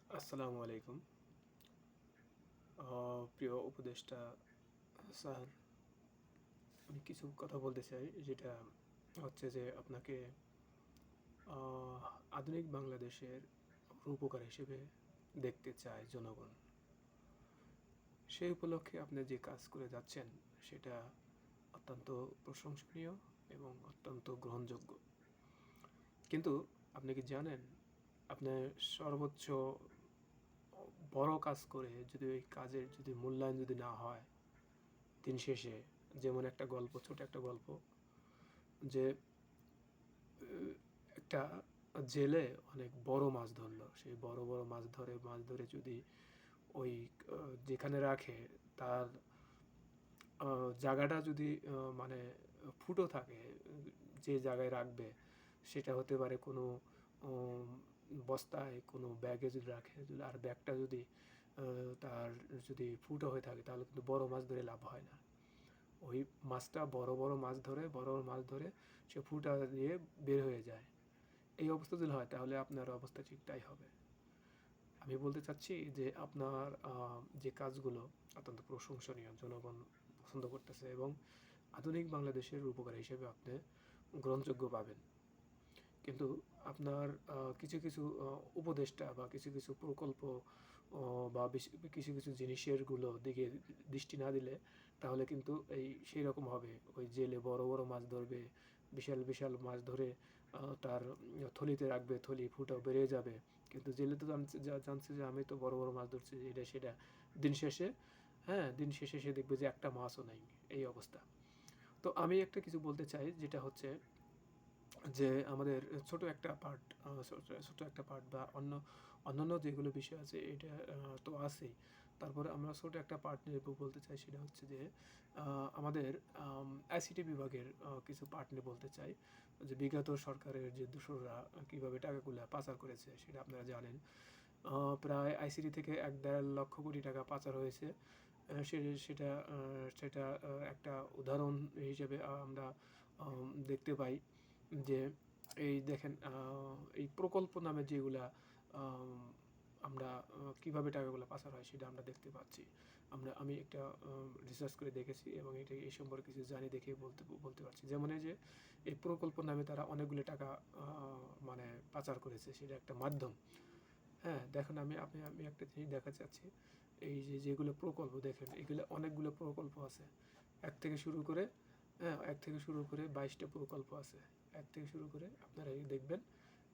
আসসালামু আলাইকুম। প্রিয় উপদেষ্টা স্যার, আমি কিছু কথা বলতে চাই, যেটা হচ্ছে যে আপনাকে আহ, আধুনিক বাংলাদেশের রূপকার হিসেবে দেখতে চায় জনগণ। সেই উপলক্ষে আপনি যে কাজ করে যাচ্ছেন সেটা অত্যন্ত প্রশংসনীয় এবং অত্যন্ত গ্রহণযোগ্য। কিন্তু আপনি কি জানেন, আপনার সর্বোচ্চ বড় কাজ করে যদি ওই কাজের যদি মূল্যায়ন যদি না হয় দিন শেষে, যেমন একটা গল্প, ছোট একটা গল্প, যে একটা জেলে অনেক বড় মাছ ধরলো, সেই বড় বড় মাছ ধরে যদি ওই যেখানে রাখে তার জায়গাটা যদি মানে ফুটো থাকে, যে জায়গায় রাখবে সেটা হতে পারে কোনো উম, বস্তায়, কোনো ব্যাগে যদি রাখে, আর ব্যাগটা যদি তার যদি ফুটো হয়ে থাকে, তাহলে কিন্তু বড় মাছ ধরে লাভ হয় না। ওই মাছটা বড় বড় মাছ ধরে সে ফুটা দিয়ে বের হয়ে যায়। এই অবস্থা যদি হয় তাহলে আপনার অবস্থা ঠিক তাই হবে। আমি বলতে চাচ্ছি যে আপনার যে কাজগুলো অত্যন্ত প্রশংসনীয়, জনগণ পছন্দ করতেছে এবং আধুনিক বাংলাদেশের রূপকার হিসেবে আপনি গ্রহণযোগ্য পাবেন। কিন্তু আপনার কিছু কিছু উপদেষ্টা বা কিছু কিছু প্রকল্প বা কিছু কিছু জিনিসের দিকে দৃষ্টি না দিলে তাহলে কিন্তু এই সেই রকম হবে। ওই জেলে বড় বড় মাছ ধরবে, বিশাল বিশাল মাছ ধরে তার থলিতে রাখবে, থলি ফুটা বেরিয়ে যাবে। কিন্তু জেলে তো জানছে যে আমি তো বড় বড় মাছ ধরছি, এটা সেটা। দিন শেষে, হ্যাঁ, দিন শেষে সে দেখবে যে একটা মাছও নাই। এই অবস্থা। তো আমি একটা কিছু বলতে চাই, যেটা হচ্ছে যে আমাদের ছোট একটা পার্ট, ছোট একটা পার্ট বা অন্যান্য যেগুলো বিষয় আছে এটা তো আছেই। তারপরে আমরা ছোট একটা পার্ট নিয়ে বলতে চাই, সেটা হচ্ছে যে আমাদের আইসিটি বিভাগের কিছু পার্ট নিয়ে বলতে চাই। যে বিগত সরকারের যে দোসররা কীভাবে টাকাগুলো পাচার করেছে সেটা আপনারা জানেন। প্রায় আইসিটি থেকে ১.৫ লক্ষ কোটি টাকা পাচার হয়েছে। সেটা একটা উদাহরণ হিসেবে আমরা দেখতে পাই যে এই দেখেন, এই প্রকল্প নামে যেগুলা আম, আমরা কিভাবে টাকাগুলো পাচার হয় সেটা আমরা দেখতে পাচ্ছি। আমি একটা রিসার্চ করে দেখেছি এবং এটা এই সম্পর্কে কিছু জানি দেখে বলতে বলতে পারছি। যেমন এই যে এই প্রকল্প নামে তারা অনেকগুলো টাকা মানে পাচার করেছে, সেটা একটা মাধ্যম। হ্যাঁ, দেখেন, আমি একটা জিনিস দেখাতে চাচ্ছি। এই যে যেগুলো প্রকল্প দেখেন, এগুলো অনেকগুলো প্রকল্প আছে। এক থেকে শুরু করে, হ্যাঁ, ১ থেকে শুরু করে ২২টা প্রকল্প আছে। এক থেকে শুরু করে আপনারা এই দেখবেন,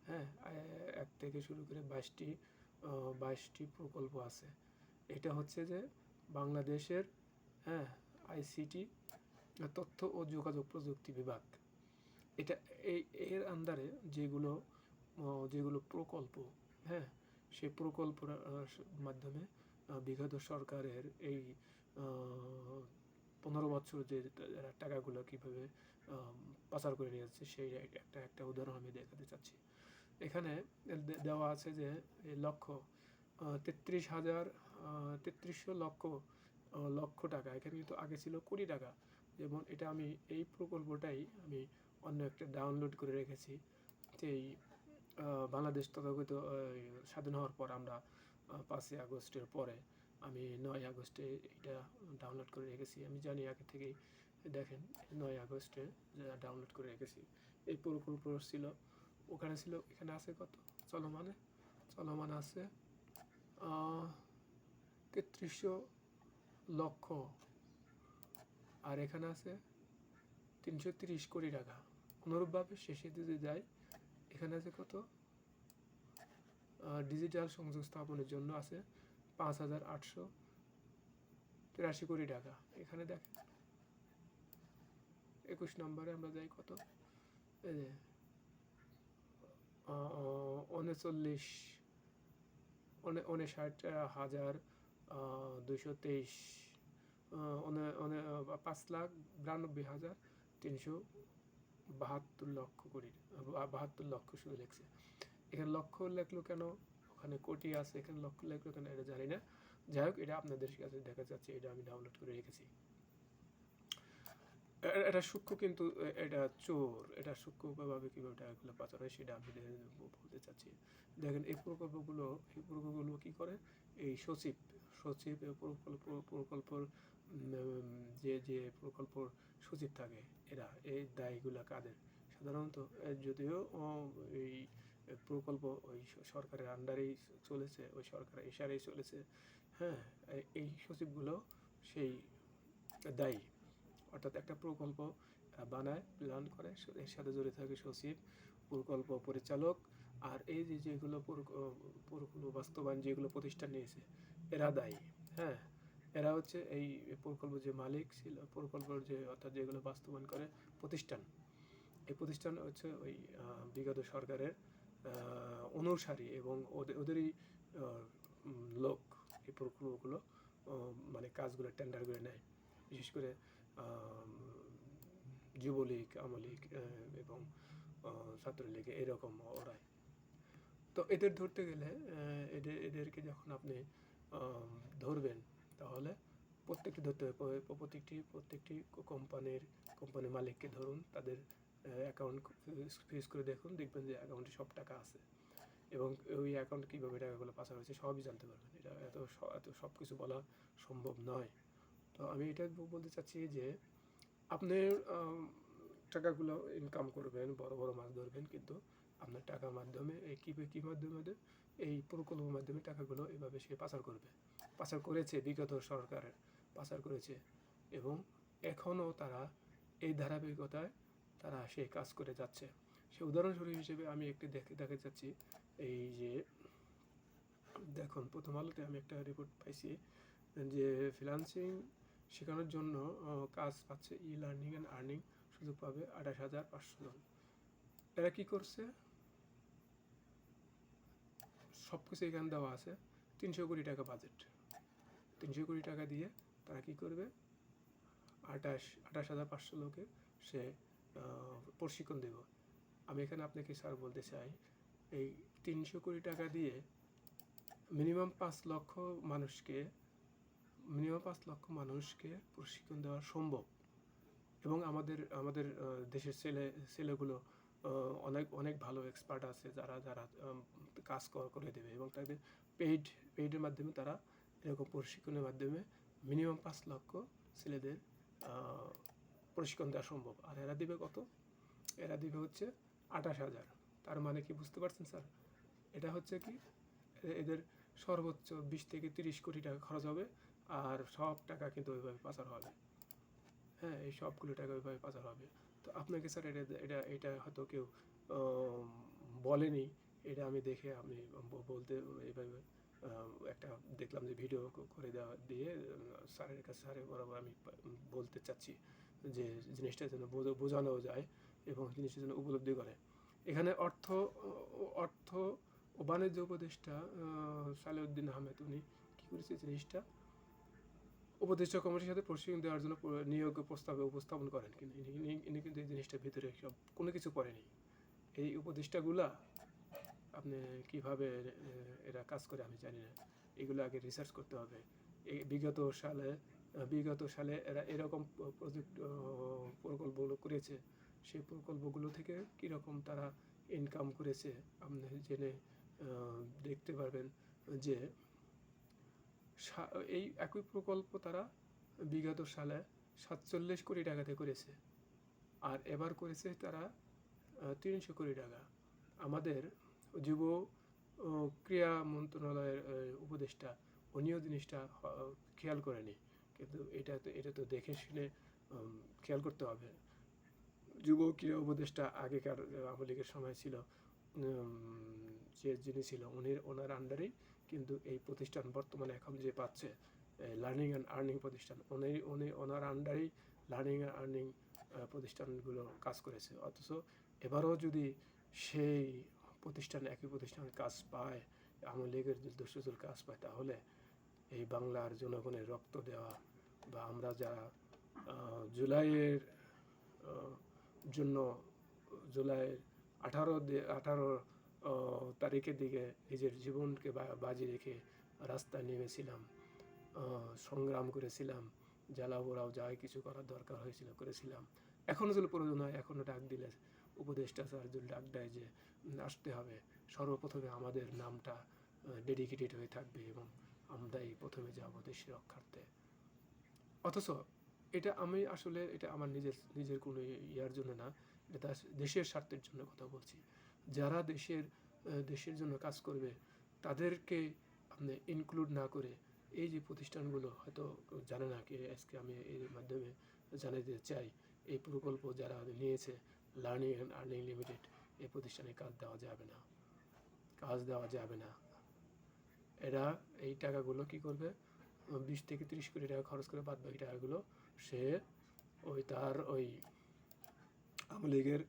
হ্যাঁ, ১ থেকে শুরু করে ২২টি প্রকল্প আছে। এটা হচ্ছে যে বাংলাদেশের, হ্যাঁ, আইসিটি, তথ্য ও যোগাযোগ প্রযুক্তি বিভাগ। এটা এই এর আন্ডারে যেগুলো প্রকল্প, হ্যাঁ, সেই প্রকল্পের মাধ্যমে বিগত সরকারের এই ১৫ বছর যে টাকাগুলো কীভাবে পাচার করে নিয়ে যাচ্ছে সেই একটা একটা উদাহরণ আমি দেখাতে চাচ্ছি। এখানে দেওয়া আছে যে এই লক্ষ্য ৩৩,৩৩০ লক্ষ টাকা। এখানে কিন্তু আগে ছিল কোটি টাকা। যেমন এটা এই প্রকল্পটাই আমি অন্য একটা ডাউনলোড করে রেখেছি। এই বাংলাদেশ তথাকথিত স্বাধীন হওয়ার পর আমরা ৫ই আগস্টের পরে আমি ৯ই আগস্টে এটা ডাউনলোড করে রেখেছি। আমি জানি আগে থেকেই, দেখেন, ৯ই আগস্টে ডাউনলোড করে রেখেছি। এই প্রকল্প ছিল, ওখানে ছিল, এখানে আছে কত চলমানে, চলমান আছে ৩৩০০ লক্ষ, আর এখানে আছে ৩৩০ কোটি টাকা। অনুরূপভাবে শেষে যদি যায়, এখানে আছে কত, ডিজিটাল সংযোগ স্থাপনের জন্য আছে ৫,৮৮৩ টাকা। এখানে দেখেন ২১ নম্বরে আমরা যাই কত, এই যে ৩৯, ৫,৯২,২২৩, ৫,৯২,৩৭২ লক্ষ কোটি, ৭২ লক্ষ শুধু লিখছে। এখানে লক্ষ লেখলো কেন, ওখানে কোটি আছে, এখানে লক্ষ লেখলো কেন এটা জানি না। যাই হোক, এটা আপনাদের কাছে দেখা যাচ্ছে, এটা আমি ডাউনলোড করে রেখেছি। এটা সূক্ষ্ম, কিন্তু এটা চোর, এটা সূক্ষ্মভাবে কীভাবে টাকাগুলো পাচার হয় সেটা আমি বলতে চাচ্ছি। দেখেন এই প্রকল্পগুলো কী করে, এই সচিব সচিব এই প্রকল্পর যে প্রকল্পর সচিব থাকে, এরা এই দায়গুলো কাদের সাধারণত, যদিও এই প্রকল্প ওই সরকারের আন্ডারেই চলেছে, ওই সরকারের ইশারেই চলেছে, হ্যাঁ, এই সচিবগুলো সেই দায়ী। অর্থাৎ একটা প্রকল্প বানায়, প্ল্যান করে, এর সাথে জড়িত থাকে সচিব, প্রকল্প পরিচালক, আর এই যেগুলো প্রকল্প বাস্তবায়ন যেগুলো প্রতিষ্ঠান নিয়েছে, এরা দায়ী। হ্যাঁ, এরা হচ্ছে এই প্রকল্প যে মালিক ছিল, প্রকল্পের যে অর্থাৎ যেগুলো বাস্তবায়ন করে প্রতিষ্ঠান, এই প্রতিষ্ঠান হচ্ছে ওই বিগত সরকারের অনুসারী এবং ওদেরই লোক এই প্রকল্পগুলো মানে কাজগুলো টেন্ডার করে নেয়, বিশেষ করে যুবলীগ, আমলীগ এবং ছাত্রলীগ, এরকম ওরাই। তো এদের ধরতে গেলে এদেরকে যখন আপনি ধরবেন, তাহলে প্রত্যেকটি ধরতে হবে, প্রত্যেকটি কোম্পানির মালিককে ধরুন, তাদের অ্যাকাউন্ট ফ্রিজ করে দেখবেন যে অ্যাকাউন্টে সব টাকা আছে, এবং ওই অ্যাকাউন্টে কীভাবে টাকাগুলো পাচার হয়েছে সবই জানতে পারবেন। এটা এত সব কিছু বলা সম্ভব নয়। তো আমি এটা বলতে চাচ্ছি যে আপনি টাকাগুলো ইনকাম করবেন, বড় বড় মাছ ধরবেন, কিন্তু আপনার টাকার মাধ্যমে কী মাধ্যমে, এই প্রকল্পের মাধ্যমে টাকাগুলো এভাবে সে পাচার করেছে, বিগত সরকার পাচার করেছে, এবং এখনও তারা এই ধারাবাহিকতায় তারা সেই কাজ করে যাচ্ছে। সে উদাহরণস্বরূপ হিসেবে আমি একটি দেখে যাচ্ছি, এই যে দেখুন, প্রথম আলোতে আমি একটা রিপোর্ট পাইছি যে ফ্রিল্যান্সিং শেখানোর জন্য কাজ পাচ্ছে, লার্নিং অ্যান্ড আর্নিং সুযোগ পাবে 28,500 জন। এরা কী করছে, সব কিছু এখানে দেওয়া আছে, 300 কোটি টাকা বাজেট, 300 কোটি টাকা দিয়ে তারা কী করবে, 28,500 লোকে সে প্রশিক্ষণ দেব। আমি এখানে আপনাকে স্যার বলতে চাই, এই 300 কোটি টাকা দিয়ে মিনিমাম 5 লক্ষ মানুষকে প্রশিক্ষণ দেওয়া সম্ভব। এবং আমাদের দেশের ছেলেগুলো অনেক ভালো এক্সপার্ট আছে, যারা কাজ করে দেবে, এবং তাদের পেইডের মাধ্যমে তারা এরকম প্রশিক্ষণের মাধ্যমে মিনিমাম 5 লক্ষ ছেলেদের প্রশিক্ষণ দেওয়া সম্ভব। আর এরা দিবে কত, এরা দিবে হচ্ছে 28,000। তার মানে কি বুঝতে পারছেন স্যার, এটা হচ্ছে কি, এদের সর্বোচ্চ 20 থেকে 30 কোটি টাকা খরচ হবে, আর সব টাকা কিন্তু ওইভাবে পাচার হবে। হ্যাঁ, এই সবগুলো টাকা ওইভাবে পাচার হবে। তো আপনাকে স্যার এটা হয়তো কেউ বলেনি, এটা আমি দেখে আমি বলতে এইভাবে একটা দেখলাম যে ভিডিও করে দিয়ে স্যারের বরাবর আমি বলতে চাচ্ছি, যে জিনিসটা যেন বোঝানো যায় এবং জিনিসটা যেন উপলব্ধি করে। এখানে অর্থ ও বাণিজ্য উপদেষ্টা সালেউদ্দিন আহমেদ, উনি কী করেছে, জিনিসটা উপদেষ্টা কমিটির সাথে প্রশিক্ষণ দেওয়ার জন্য নিয়োগ প্রস্তাবে উপস্থাপন করেন, কিন্তু ইনি কিন্তু এই জিনিসটার ভিতরে সব কোনো কিছু করেনি। এই উপদেষ্টাগুলা আপনি কিভাবে এরা কাজ করে আমি জানি না, এগুলো আগে রিসার্চ করতে হবে। এই বিগত সালে এরা এরকম প্রকল্পগুলো করেছে, সেই প্রকল্পগুলো থেকে কীরকম তারা ইনকাম করেছে আপনি জেনে দেখতে পারবেন যে এই একই প্রকল্প তারা বিগত সালে 47 কোটি টাকাতে করেছে, আর এবার করেছে তারা 300 কোটি টাকা। আমাদের যুব ক্রীড়া মন্ত্রণালয়ের উপদেষ্টা, উনিও জিনিসটা খেয়াল করেনি, কিন্তু এটা তো দেখে শুনে খেয়াল করতে হবে। যুব ক্রীড়া উপদেষ্টা আগেকার আওয়ামী লীগের সময় ছিল, যিনি ছিল ওনার আন্ডারেই কিন্তু এই প্রতিষ্ঠান বর্তমানে এখন যে পাচ্ছে লার্নিং অ্যান্ড আর্নিং প্রতিষ্ঠান, ওনার আন্ডারেই লার্নিং অ্যান্ড আর্নিং প্রতিষ্ঠানগুলো কাজ করেছে। অথচ এবারও যদি সেই একই প্রতিষ্ঠানের কাজ পায়, আওয়ামী লীগের দুষ্টচল কাজ পায়, তাহলে এই বাংলার জনগণের রক্ত দেওয়া, বা আমরা যারা জুলাইয়ের জন্য জুলাইয়ের 18 তারিখের দিকে নিজের জীবনকে বাজি রেখে রাস্তায় নেমেছিলাম, সংগ্রাম করেছিলাম, জ্বালাও পোড়াও যাই কিছু করার দরকার হয়েছিল করেছিলাম। এখনও যদি প্রয়োজন হয়, এখনও ডাক দিলে উপদেষ্টা স্যার যদি ডাক দেয় যে আসতে হবে, সর্বপ্রথমে আমাদের নামটা ডেডিকেটেড হয়ে থাকবে এবং আমরাই প্রথমে যাব দেশের রক্ষার্থে। অথচ এটা আমি আসলে এটা আমার নিজের কোনো ইয়ার জন্য না, এটা দেশের স্বার্থের জন্য কথা বলছি। যারা দেশের জন্য কাজ করবে তাদেরকে আপনি ইনক্লুড না করে এই যে প্রতিষ্ঠানগুলো হয়তো জানে না, কি আজকে আমি এর মাধ্যমে জানাতে চাই, এই প্রকল্প যারা নিয়েছে লার্নিং অ্যান্ড আর্নিং লিমিটেড, এই প্রতিষ্ঠানে কাজ দেওয়া যাবে না। এরা এই টাকাগুলো কি করবে, 20 থেকে 30 কোটি টাকা খরচ করে বাদ বাকি টাকাগুলো সে তার আওয়ামী লীগের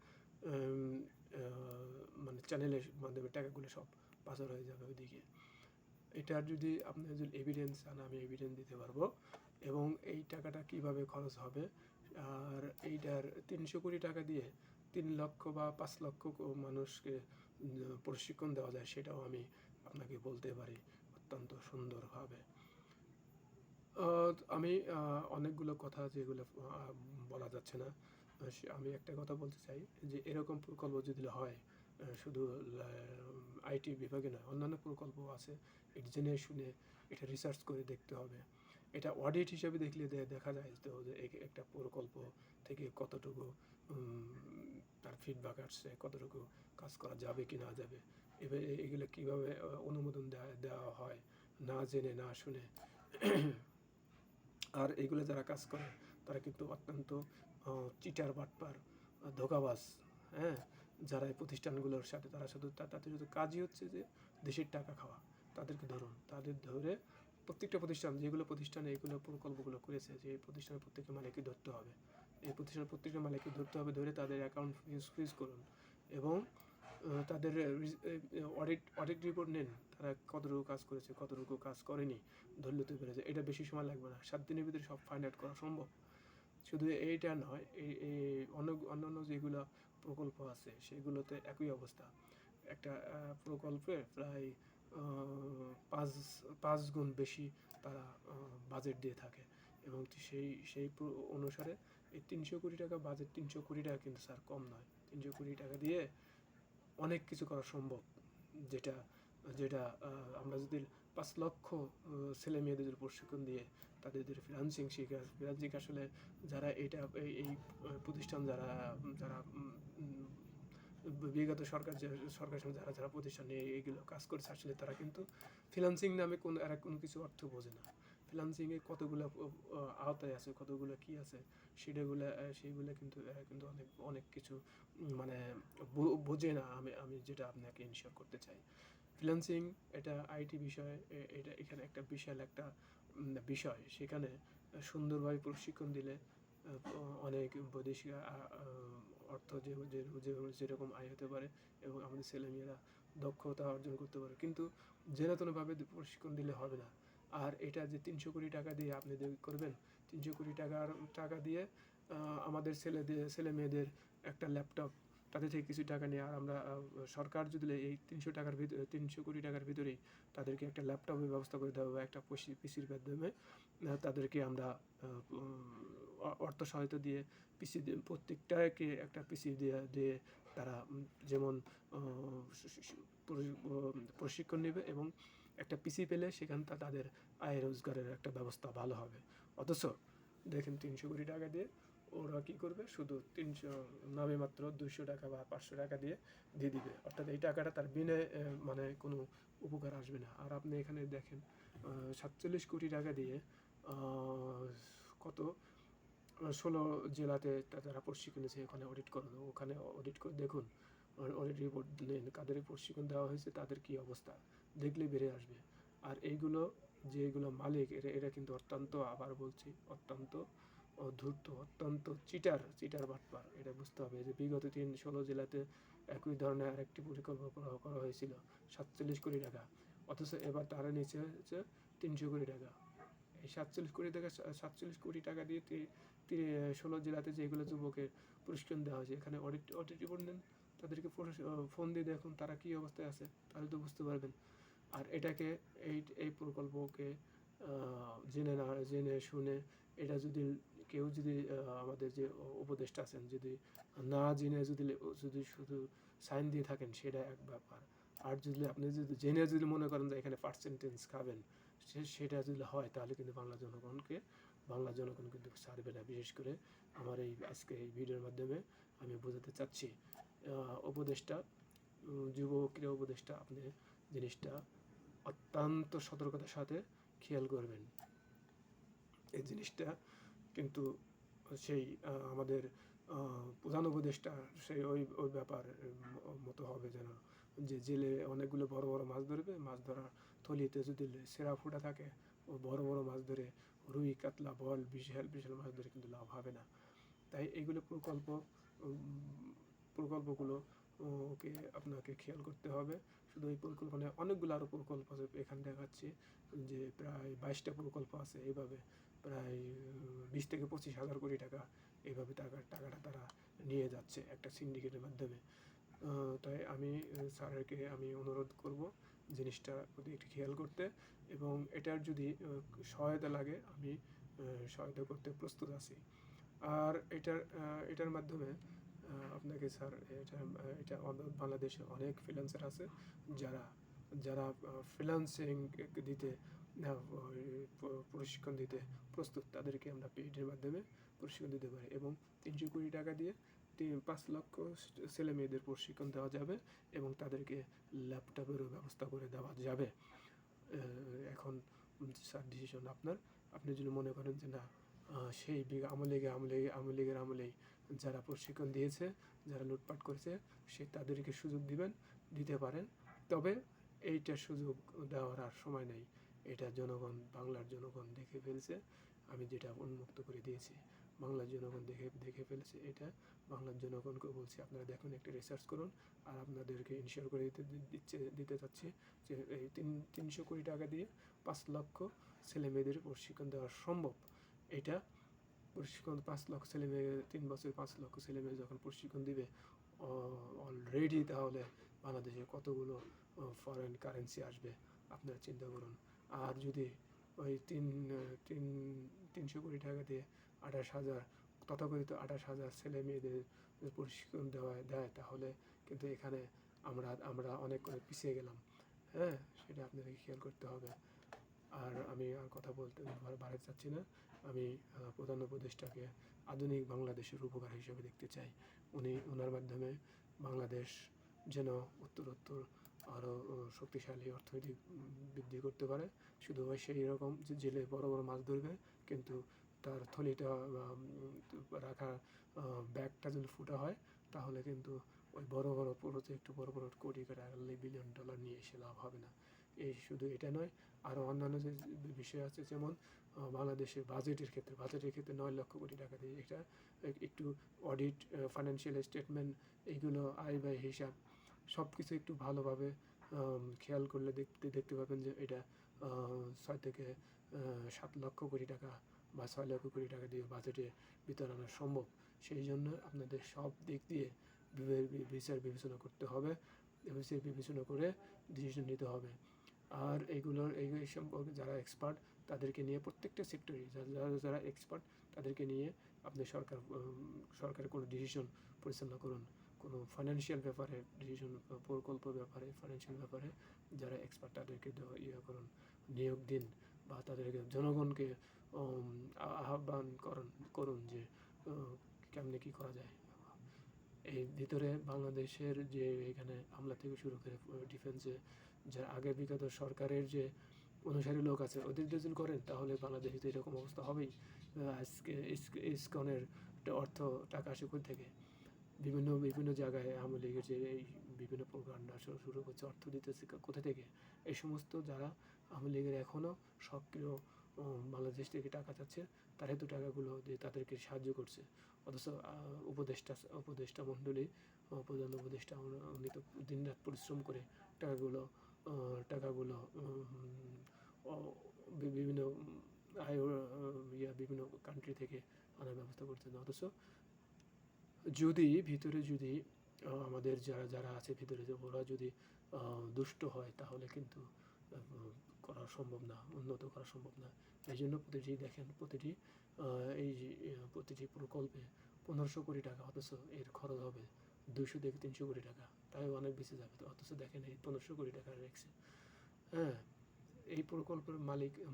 মানে চ্যানেলের মাধ্যমে টাকাগুলো সব পাচার হয়ে যাবে ওইদিকে। এটার যদি আপনি যদি এভিডেন্স চান, আমি এভিডেন্স দিতে পারবো, এবং এই টাকাটা কিভাবে খরচ হবে। আর এইটার 300 কোটি টাকা দিয়ে 3 লক্ষ বা 5 লক্ষ মানুষকে প্রশিক্ষণ দেওয়া যায়, সেটাও আমি আপনাকে বলতে পারি অত্যন্ত সুন্দরভাবে। আমি অনেকগুলো কথা যেগুলো বলা যাচ্ছে না, আমি একটা কথা বলতে চাই যে এরকম প্রকল্প যদি হয়, শুধু আইটি বিভাগে নয়, অন্যান্য প্রকল্প আছে, এটা জেনে শুনে এটা রিসার্চ করে দেখতে হবে। এটা অডিট হিসেবে দেখলে দেখা যায় তো যে একটা প্রকল্প থেকে কতটুকু তার ফিডব্যাক আসছে, কতটুকু কাজ করা যাবে কি না যাবে, এবার এগুলো কীভাবে অনুমোদন দেওয়া হয় না জেনে না শুনে। আর এগুলো যারা কাজ করে তারা কিন্তু অত্যন্ত চিটার বাটপার, ধোঁকাবাজ, হ্যাঁ, যারা এই প্রতিষ্ঠানগুলোর সাথে তারা তাদের শুধু কাজই হচ্ছে যে দেশের টাকা খাওয়া। তাদেরকে ধরুন, তাদের ধরে প্রত্যেকটা প্রতিষ্ঠান যেগুলো প্রতিষ্ঠানে এইগুলো প্রকল্পগুলো করেছে, যে এই প্রতিষ্ঠানের প্রত্যেকটা মালিককে ধরতে হবে, এই প্রতিষ্ঠানের প্রত্যেকটা মালিককে ধরতে হবে, ধরে তাদের অ্যাকাউন্ট ফ্রিজ করুন এবং তাদের অডিট রিপোর্ট নেন, তারা কতটুকু কাজ করেছে কতটুকু কাজ করেনি, ধরতে পেরেছে। এটা বেশি সময় লাগবে না, 7 দিনের ভিতরে সব ফাইন্ড আউট করা সম্ভব। শুধু এইটা নয়, এই অন্যান্য যেগুলো প্রকল্প আছে সেগুলোতে একই অবস্থা। একটা প্রকল্পে প্রায় 5 গুণ বেশি তারা বাজেট দিয়ে থাকে, এবং সেই অনুসারে এই 300 কোটি টাকা বাজেট, 300 কোটি টাকা কিন্তু স্যার কম নয়। 300 কোটি টাকা দিয়ে অনেক কিছু করা সম্ভব, যেটা যেটা আমরা যদি 5 লক্ষ ছেলে মেয়েদের প্রশিক্ষণ দিয়ে তাদের ফ্রিল্যান্সিং আসলে যারা এই প্রতিষ্ঠান যারা যারা বিগত সরকারের সঙ্গে যারা প্রতিষ্ঠান নিয়ে এইগুলো কাজ করছে, আসলে তারা কিন্তু ফ্রিল্যান্সিং নামে কোনো কিছু অর্থ বোঝে না। ফ্রিল্যান্সিংয়ে কতগুলো আওতায় আছে, কতগুলো কি আছে, সেইগুলো কিন্তু কিন্তু অনেক কিছু মানে বোঝে না। আমি যেটা আপনাকে ইনশিওর করতে চাই, ফ্রিল্যান্সিং এটা আইটি বিষয়, এটা এখানে একটা বিশাল একটা বিষয়। সেখানে সুন্দরভাবে প্রশিক্ষণ দিলে অনেক বৈদেশিক অর্থ যেরকম আয় হতে পারে, এবং আমাদের ছেলেমেয়েরা দক্ষতা অর্জন করতে পারে। কিন্তু যেনতেনভাবে প্রশিক্ষণ দিলে হবে না। আর এটা যে 300 কোটি টাকা দিয়ে আপনি করবেন, 300 কোটি টাকা দিয়ে আমাদের ছেলে মেয়েদের একটা ল্যাপটপ, তাদের থেকে কিছু টাকা নিয়ে, আর আমরা সরকার যদি এই 300 কোটি টাকার ভিতরেই তাদেরকে একটা ল্যাপটপের ব্যবস্থা করে দেওয়া, বা একটা পিসির মাধ্যমে তাদেরকে আমরা অর্থ সহায়তা দিয়ে পিসি প্রত্যেকটাকে একটা পিসি দিয়ে তারা যেমন প্রশিক্ষণ নেবে, এবং একটা পিসি পেলে সেখান তাদের আয় রোজগারের একটা ব্যবস্থা ভালো হবে। অথচ দেখেন 300 কোটি টাকা দিয়ে ওরা কী করবে, শুধু 300 নামে মাত্র 200 টাকা বা 500 টাকা দিয়ে দিবে, অর্থাৎ এই টাকাটা তার বিনে মানে কোনো উপকার আসবে না। আর আপনি এখানে দেখেন 47 কোটি টাকা দিয়ে কত 16 জেলাতে তারা প্রশিক্ষণ নিয়েছে, ওখানে অডিট করুন, ওখানে অডিট করে দেখুন, অডিট রিপোর্ট নেন, কাদের প্রশিক্ষণ দেওয়া হয়েছে, তাদের কী অবস্থা, দেখলে বেড়ে আসবে। আর যেগুলো মালিক, এরা কিন্তু অত্যন্ত, আবার বলছি, অত্যন্ত ধূর্ত, অত্যন্ত চিটার বাটপার। এটা বুঝতে হবে যে বিগত 16 জেলাতে একই ধরনের আরেকটি পরিকল্পনা করা হয়েছিল 47 কোটি টাকা, অথচ এবার তারা নিচে হচ্ছে 300 কোটি টাকা। এই 47 কোটি টাকা দিয়ে 16 জেলাতে যেগুলো যুবকের প্রশিক্ষণ দেওয়া হয়েছে, এখানে অডিট রিপোর্ট নেন, তাদেরকে ফোন দিয়ে দেখুন তারা কী অবস্থায় আছে, তাহলে তো বুঝতে পারবেন। আর এটাকে এই প্রকল্পকে জেনে শুনে এটা যদি কেউ যদি আমাদের যে উপদেষ্টা আছেন যদি না জেনে যদি শুধু সাইন দিয়ে থাকেন সেটা এক ব্যাপার। আর যদি আপনি যদি জেনে যদি মনে করেন যে এখানে পার্সেন্টেজ খাবেন, সেটা যদি হয় তাহলে কিন্তু বাংলা জনগণ কিন্তু ছাড়বে না। বিশেষ করে আমার আজকে এই ভিডিওর মাধ্যমে আমি বোঝাতে চাচ্ছি, উপদেষ্টা, যুব ক্রীড়া উপদেষ্টা, আপনি জিনিসটা অত্যন্ত সতর্কতার সাথে খেয়াল করবেন। এই জিনিসটা কিন্তু সেই আমাদের প্রধান উপদেষ্টা সেই ওই ব্যাপার মতো হবে যেন, যে জেলে অনেকগুলো বড় বড় মাছ ধরবে, মাছ ধরার থলিতে যদি সেরা ফুটা থাকে, ও বড় বড় মাছ ধরে রুই কাতলা বল বিশাল বিশাল মাছ ধরে কিন্তু লাভ হবে না। তাই এইগুলো প্রকল্পগুলো ওকে আপনাকে খেয়াল করতে হবে। শুধু এই পরিকল্পনায় অনেকগুলো আরও প্রকল্প আছে, এখানে দেখাচ্ছি যে প্রায় 22টা প্রকল্প আছে। এইভাবে প্রায় 20 থেকে 25 হাজার কোটি টাকা এইভাবে টাকাটা তারা নিয়ে যাচ্ছে একটা সিন্ডিকেটের মাধ্যমে। তাই আমি স্যারকে আমি অনুরোধ করব জিনিসটা প্রতি একটু খেয়াল করতে, এবং এটার যদি সহায়তা লাগে আমি সহায়তা করতে প্রস্তুত আছি। আর এটার মাধ্যমে আপনাকে স্যার এটা বাংলাদেশে অনেক ফ্রিল্যান্সার আছে যারা যারা ফ্রিল্যান্সিং দিতে প্রশিক্ষণ দিতে প্রস্তুত। তাদেরকে আমরা পেইডের মাধ্যমে প্রশিক্ষণ দিতে পারি, এবং 300 কোটি টাকা দিয়ে 5 লক্ষ ছেলে মেয়েদের প্রশিক্ষণ দেওয়া যাবে, এবং তাদেরকে ল্যাপটপেরও ব্যবস্থা করে দেওয়া যাবে। এখন স্যার ডিসিশন আপনার। আপনি যদি মনে করেন যে না, সেই আওয়ামী লীগের আমলেই যারা প্রশিক্ষণ দিয়েছে, যারা লুটপাট করেছে, তাদেরকে সুযোগ দিতে পারেন। তবে এইটার সুযোগ দেওয়ার আর সময় নেই। এটা বাংলার জনগণ দেখে ফেলছে। আমি যেটা উন্মুক্ত করে দিয়েছি, বাংলার জনগণ দেখে ফেলছে। এটা বাংলার জনগণকে বলছি, আপনারা দেখুন, একটা রিসার্চ করুন। আর আপনাদেরকে ইনশিওর করে দিতে চাচ্ছি যে এই 300 কোটি টাকা দিয়ে 5 লক্ষ ছেলে মেয়েদের প্রশিক্ষণ দেওয়া সম্ভব। এটা প্রশিক্ষণ 5 লক্ষ ছেলে মেয়ে, 3 বছর 5 লক্ষ ছেলে মেয়ে যখন প্রশিক্ষণ দিবে অলরেডি, তাহলে বাংলাদেশে কতগুলো ফরেন কারেন্সি আসবে আপনারা চিন্তা করুন। আর যদি ওই 300 কোটি টাকা দিয়ে 28,000 তথাকথিত 28,000 ছেলে মেয়েদের প্রশিক্ষণ দেয়, তাহলে কিন্তু এখানে আমরা অনেক পিছিয়ে গেলাম। হ্যাঁ, সেটা আপনাদেরকে খেয়াল করতে হবে। আর আমি আর কথা বলতে বাড়াতে চাচ্ছি না। আমি প্রধান উপদেষ্টাকে আধুনিক বাংলাদেশের উপকার হিসেবে দেখতে চাই। ওনার মাধ্যমে বাংলাদেশ যেন উত্তরোত্তর আরও শক্তিশালী অর্থনৈতিক বৃদ্ধি করতে পারে। শুধু সেই রকম যে জেলে বড় বড় মাছ ধরবে, কিন্তু তার থলিটা রাখা ব্যাগটা যদি ফুটা হয়, তাহলে কিন্তু ওই বড় বড় প্রজেক্ট, বড় বড় কোটি টাকা বিলিয়ন ডলার নিয়ে এসে লাভ হবে না। শুধু এটা নয়, আরও অন্যান্য যে বিষয় আছে, যেমন বাংলাদেশের বাজেটের ক্ষেত্রে 9 লক্ষ কোটি টাকা দিয়ে এটা একটু অডিট, ফাইন্যান্সিয়াল স্টেটমেন্ট, এইগুলো আয় ব্যয় হিসাব সব কিছু একটু ভালোভাবে খেয়াল করলে দেখতে পাবেন যে এটা 6 থেকে 7 লক্ষ কোটি টাকা বা 6 লক্ষ কোটি টাকা দিয়ে বাজেটে ভিতরে আনা সম্ভব। সেই জন্য আপনাদের সব দিক দিয়ে বিবেচনা করতে হবে, বিবেচনা করে ডিসিশন নিতে হবে। আর এই সম্পর্কে যারা এক্সপার্ট, তাদেরকে নিয়ে প্রত্যেকটা সেক্টরে যারা এক্সপার্ট, তাদেরকে নিয়ে আপনি সরকারের কোনো ডিসিশন পরিচালনা করুন। কোনো ফাইন্যান্সিয়াল ব্যাপারে ডিসিশন, প্রকল্প ব্যাপারে, ফাইন্যান্সিয়াল ব্যাপারে যারা এক্সপার্ট, তাদেরকে করুন, নিয়োগ দিন, বা তাদেরকে জনগণকে আহ্বান করুন যে কেমনে কী করা যায়। এই ভিতরে বাংলাদেশের যে এখানে হামলা থেকে শুরু করে ডিফেন্সে যারা আগে বিগত সরকারের যে অনুসারী লোক আছে, ওদের যদি করেন, তাহলে বাংলাদেশে তো এরকম অবস্থা হবেই। আজকে ইসকনের অর্থ টাকা আসে কোথা থেকে? বিভিন্ন জায়গায় আওয়ামী লীগের যে এই বিভিন্ন প্রোগ্রামটা শুরু করছে, অর্থ দিতেছে কোথা থেকে? এই সমস্ত যারা আওয়ামী লীগের এখনও সক্রিয় বাংলাদেশ থেকে টাকা চাচ্ছে, তারাই তো টাকাগুলো দিয়ে তাদেরকে সাহায্য করছে। অথচ উপদেষ্টা মণ্ডলী, প্রধান উপদেষ্টা, উনি তো দিনরাত পরিশ্রম করে টাকাগুলো বিভিন্ন বিভিন্ন কান্ট্রি থেকে আনার ব্যবস্থা করছেন। অথচ ভিতরে আমাদের যারা আছে ভিতরে, ওরা যদি দুষ্ট হয়, তাহলে কিন্তু করা সম্ভব না, উন্নত করা সম্ভব না। এই জন্য প্রতিটি দেখেন, প্রতিটি প্রকল্পে 1500 কোটি টাকা, অথচ এর খরচ হবে 200 থেকে 300 কোটি টাকা, তাই অনেক বেশি যাবে। তো অথচ দেখেন এই 1500 কোটি টাকা রেখেছে। হ্যাঁ, এই প্রকল্পের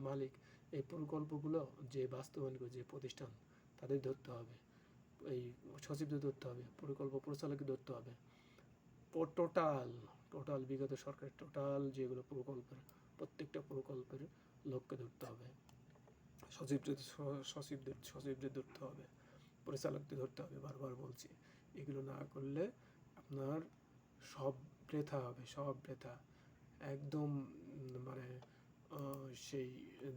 মালিক এই প্রকল্পগুলো যে বাস্তবায়ন করে যে প্রতিষ্ঠান, তাদের ধরতে হবে, এই সচিবদের ধরতে হবে, প্রকল্প পরিচালককে ধরতে হবে। টোটাল বিগত সরকারের টোটাল যেগুলো প্রত্যেকটা প্রকল্পের লোককে ধরতে হবে, সচিবদের ধরতে হবে, পরিচালকদের ধরতে হবে। বারবার বলছি, এগুলো না করলে আপনার সব বৃথা একদম, মানে সেই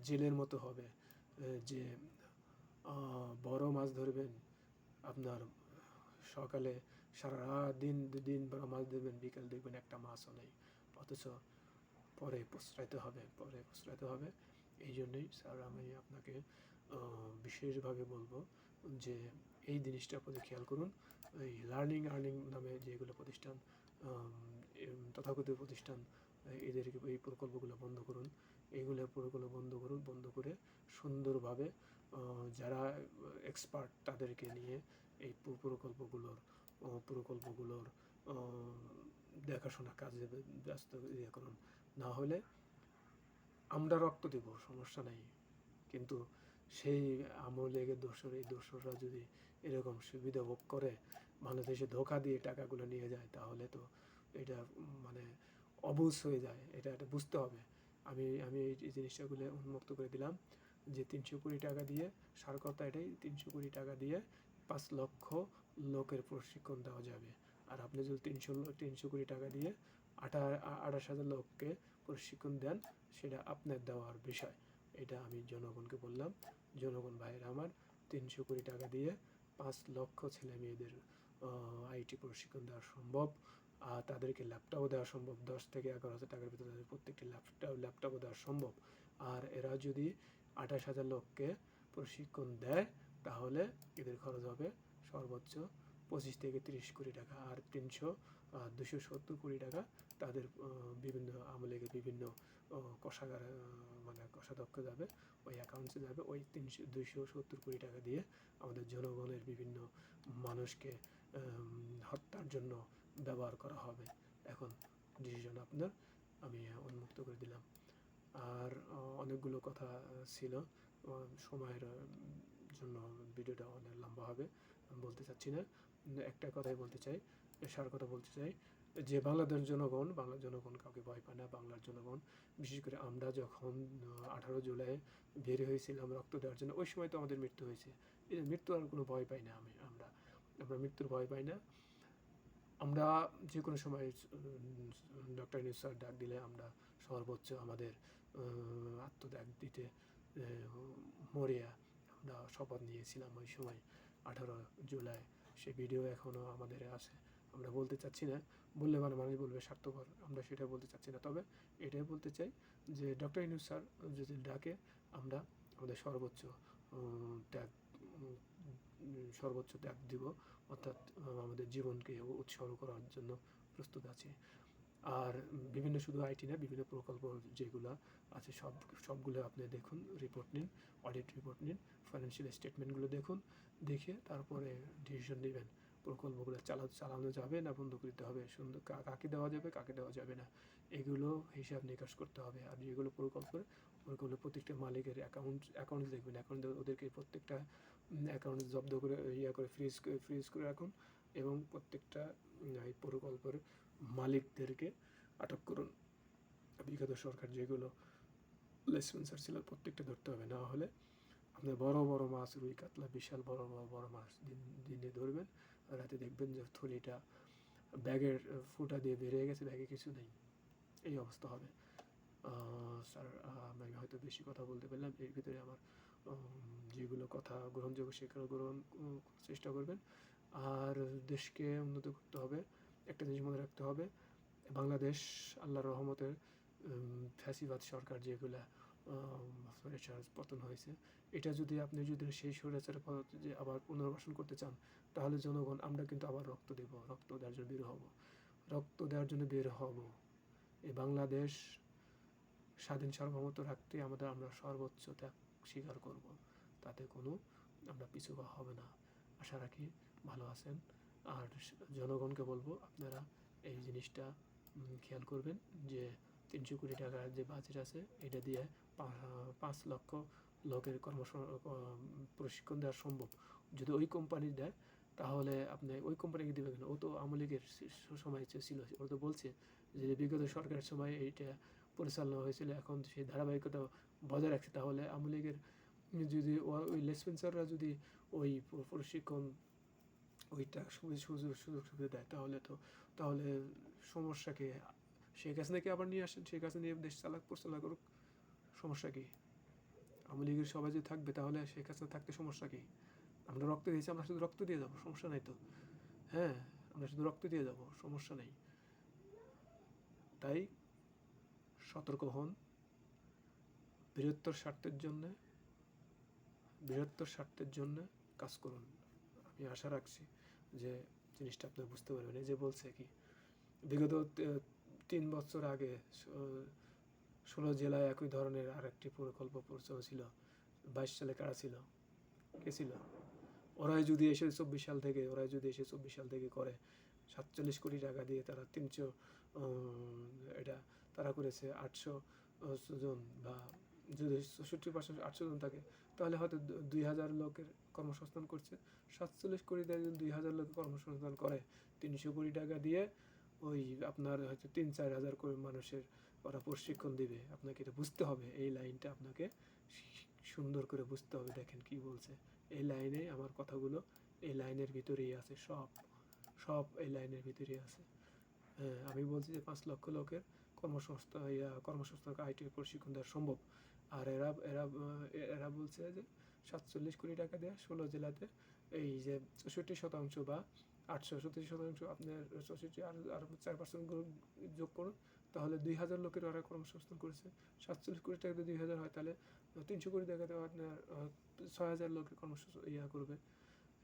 জেলের মতো হবে। যে বড় মাছ ধরবেন, আপনার সকালে সারা দিন দুদিন বড় মাছ ধরবেন, বিকাল দেখবেন একটা মাছও নেই, অথচ পরে পস্রাইতে হবে। এই জন্যই স্যার আমি আপনাকে বিশেষভাবে বলবো যে এই জিনিসটার প্রতি খেয়াল করুন। এই লার্নিং আর্নিং নামে যেগুলো প্রতিষ্ঠান, তথাকথিত প্রতিষ্ঠান, এদেরকে এই প্রকল্পগুলো বন্ধ করুন। বন্ধ করে সুন্দরভাবে যারা এক্সপার্ট তাদেরকে নিয়ে এই প্রকল্পগুলোর দেখাশোনা কাজে ব্যস্ত করুন। না হলে আমরা রক্ত দেব, সমস্যা নেই, কিন্তু সেই আমলের দোসররা যদি এরকম সুবিধা ভোগ করে বাংলাদেশে ধোঁকা দিয়ে টাকাগুলো নিয়ে যায়, তাহলে তো এটা মানে অবুঝ হয়ে যায়। এটা বুঝতে হবে। আমি এই জিনিসটাগুলো উন্মুক্ত করে দিলাম যে 300 কোটি টাকা দিয়ে, সার কথা এটাই, 300 কোটি টাকা দিয়ে 5 লক্ষ লোকের প্রশিক্ষণ দেওয়া যাবে। আর আপনি যদি 300 কোটি টাকা দিয়ে 28,000 লোককে প্রশিক্ষণ দেন, সেটা আপনার দেওয়ার বিষয়। এটা আমি জনগণকে বললাম, জনগণ ভাইয়ের আমার, 300 কোটি টাকা দিয়ে 5 লক্ষ ছেলে মেয়েদের আইটি প্রশিক্ষণ দেওয়া সম্ভব। আর তাদেরকে ল্যাপটপও দেওয়া সম্ভব, 10 থেকে 11,000 টাকার ভিতরে তাদের প্রত্যেকটি ল্যাপটপও দেওয়া সম্ভব। আর এরা যদি 28,000 লোককে প্রশিক্ষণ দেয়, তাহলে এদের খরচ হবে সর্বোচ্চ 25 থেকে 30 কোটি টাকা। আর 270 কোটি টাকা তাদের বিভিন্ন আমলের বিভিন্ন কোষাগার, মানে কোষাধ্যক্ষ যাবে, ওই অ্যাকাউন্টসে যাবে। ওই 270 কোটি টাকা দিয়ে আমাদের জনগণের বিভিন্ন মানুষকে হত্যার জন্য ব্যবহার করা হবে। এখন ডিসিশন আপনার, আমি উন্মুক্ত করে দিলাম। আর অনেকগুলো কথা ছিল, সময়ের জন্য ভিডিওটা অনেক লম্বা হবে, আমি বলতে চাচ্ছি না। একটা কথাই বলতে চাই, সার কথা বলতে চাই, যে বাংলার জনগণ কাউকে ভয় পায় না। বাংলার জনগণ, বিশেষ করে আমরা যখন 18 জুলাই বের হয়েছিলাম রক্ত দেওয়ার জন্য, ওই সময় তো আমাদের মৃত্যু হয়েছে। এই মৃত্যু আর কোনো ভয় পাই না। আমরা মৃত্যুর ভয় পাই না। আমরা যে কোনো সময় ডক্টর ইউনূস স্যার ডাক দিলে আমরা সর্বোচ্চ আমাদের আত্মত্যাগ দিতে মরিয়া আমরা শপথ নিয়েছিলাম ওই সময় 18 জুলাই। সে ভিডিও এখনও আমাদের আছে। আমরা বলতে চাচ্ছি না, বললে মানে মানুষ বলবে স্বার্থপর, আমরা সেটা বলতে চাচ্ছি না। তবে এটাই বলতে চাই যে ডক্টর ইউনূস স্যার যদি ডাকে, আমরা আমাদের সর্বোচ্চ ত্যাগ দিব, অর্থাৎ আমাদের জীবনকে উৎসর্গ করার জন্য প্রস্তুত আছি। আর বিভিন্ন, শুধু আইটি না, বিভিন্ন প্রকল্প যেগুলো আছে সবগুলো আপনি দেখুন, রিপোর্ট নিন, অডিট রিপোর্ট নিন, ফাইন্যান্সিয়াল স্টেটমেন্টগুলো দেখুন, দেখে তারপরে ডিসিশন নেবেন প্রকল্পগুলো চালানো যাবে না বন্ধ করতে হবে, সুন্দর কাকে দেওয়া যাবে কাকে দেওয়া যাবে না, এগুলো হিসাব নিকাশ করতে হবে। আর যেগুলো প্রকল্পের প্রত্যেকটা মালিকের অ্যাকাউন্ট দেখবেন, ওদেরকে প্রত্যেকটা অ্যাকাউন্ট জব্দ করে ফ্রিজ করে রাখুন, এবং প্রত্যেকটা এই প্রকল্পের মালিকদেরকে আটক করুন। বিগত সরকার যেগুলো লেসপেন্সার ছিল প্রত্যেকটা ধরতে হবে, না হলে আপনার বড় বড় মাছ, রুই কাতলা, বিশাল বড় মাছ দিনে ধরবেন, রাতে দেখবেন যে থলিটা ব্যাগের ফুটা দিয়ে বেরিয়ে গেছে, ব্যাগে কিছু নেই, এই অবস্থা হবে। স্যার, আমি হয়তো বেশি কথা বলতে পারলাম। এর ভিতরে আমার যেগুলো কথা গ্রহণযোগ্য সেগুলো গ্রহণ চেষ্টা করবেন। আর দেশকে উন্নত করতে হবে। একটা জিনিস মনে রাখতে হবে, বাংলাদেশ আল্লাহর রহমতের ফ্যাসিবাদ সরকার যেগুলা পতন হয়েছে, এটা যদি আপনি সেই স্বৈরাচার যে আবার পুনর্বাসন করতে চান, তাহলে জনগণ আমরা কিন্তু আবার রক্ত দেওয়ার জন্য বের হব। এই বাংলাদেশ স্বাধীন সার্বভৌমত্ব রাখতে আমরা সর্বোচ্চ ত্যাগ স্বীকার করব, তাতে কোনো আমরা পিছু পা হবে না। আশা রাখি ভালো আছেন। আর জনগণকে বলবো আপনারা এই জিনিসটা খেয়াল করবেন যে 300 কোটি টাকার যে বাজেট আছে এটা দিয়ে 5 লক্ষ লোকের প্রশিক্ষণ দেওয়া সম্ভব। যদি ওই কোম্পানি দেয় তাহলে আপনি ওই কোম্পানিকে দেবে কেন? ও তো আওয়ামী লীগের সময় ছিল, ও তো বলছে যে বিগত সরকারের সময় এইটা পরিচালনা হয়েছিল, এখন সেই ধারাবাহিকতা বজায় রাখছে। তাহলে আওয়ামী লীগের যদি ওই লেসপেন্সাররা যদি ওই প্রশিক্ষণ ওইটা সুযোগ সুবিধা দেয় তাহলে সমস্যাকে শেখ হাসিনাকে আবার নিয়ে আসেন, শেখ হাসিনা নিয়ে দেশ পরিচালনা করুক, সমস্যা কি? আওয়ামী লীগের সবাই যদি থাকবে তাহলে শেখ হাসিনা থাকতে সমস্যা কি? আমরা রক্ত দিয়েছি, আমরা শুধু রক্ত দিয়ে যাবো, সমস্যা নাই তো। হ্যাঁ, আমরা শুধু রক্ত দিয়ে যাবো, সমস্যা নেই। তাই সতর্ক হন, বৃহত্তর স্বার্থের জন্য কাজ করুন। আমি আশা রাখছি যে জিনিসটা আপনি বুঝতে পারবেন। এই যে বলছে কি বিগত 3 বছর আগে 16 জেলায় একই ধরনের আরেকটি প্রকল্প পরিচালনা ছিল। 22 সালে কারা ছিল? কে ছিল? ওরাই যদি এসে 24 সাল থেকে করে 47 কোটি টাকা দিয়ে তারা 300 এটা তারা করেছে 800 জন, বা যদি 64% 800 জন থাকে তাহলে হয়তো 2000 লোকের কর্মসংস্থান করছে। 47 কোটি টাকা যদি 2000 লোকের কর্মসংস্থান করে, 300 কোটি টাকা দিয়ে ওই আপনার হয়তো 3-4 হাজার করে মানুষের ওরা প্রশিক্ষণ দিবে। আপনাকে এটা বুঝতে হবে, এই লাইনটা আপনাকে সুন্দর করে বুঝতে হবে। দেখেন কি বলছে, এই লাইনে আমার কথাগুলো এই লাইনের ভিতরেই আছে, সব এই লাইনের ভিতরেই আছে। হ্যাঁ, আমি বলছি যে 5 লক্ষ লোকের কর্মসংস্থান আইটি প্রশিক্ষণ দেওয়া সম্ভব। আর এরা বলছে যে 47 কোটি টাকা দেয় 16 জেলাতে, এই যে 64% বা 837% আপনার 64 আর 4% যোগ করুন, তাহলে 2000 লোকের ওরা কর্মসংস্থান করেছে। 47 কোটি টাকা যদি 2000 হয় তাহলে 300 কোটি টাকাতে আপনার 6000 লোকের কর্মসংস্থান করবে।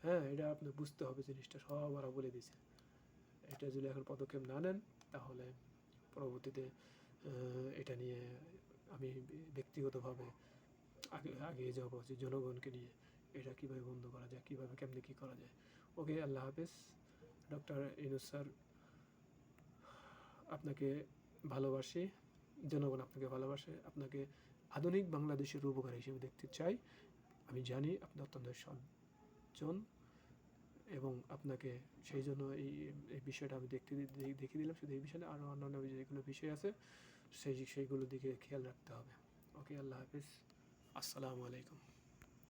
হ্যাঁ, এটা আপনি বুঝতে হবে, জিনিসটা সব ওরা বলে দিছে। এটা যদি এখন পদক্ষেপ না নেন তাহলে পরবর্তীতে এটা নিয়ে আমি ব্যক্তিগতভাবে আগিয়ে যাবো যে জনগণকে নিয়ে এটা কীভাবে বন্ধ করা যায়, কেমনে কী করা যায়। ওকে, আল্লাহ হাফেজ। ডক্টর ইউনূস স্যার, আপনাকে ভালোবাসি, জনগণ আপনাকে ভালোবাসে, আপনাকে আধুনিক বাংলাদেশের রূপকার হিসেবে দেখতে চাই। আমি জানি আপনি অত্যন্ত সজ্জন, এবং আপনাকে সেই জন্য এই বিষয়টা আমি দেখিয়ে দিলাম। শুধু এই বিষয়ে আরও অন্যান্য যেগুলো বিষয় আছে সেইগুলোর দিকে খেয়াল রাখতে হবে। ওকে, আল্লাহ হাফিজ, আসসালামু আলাইকুম।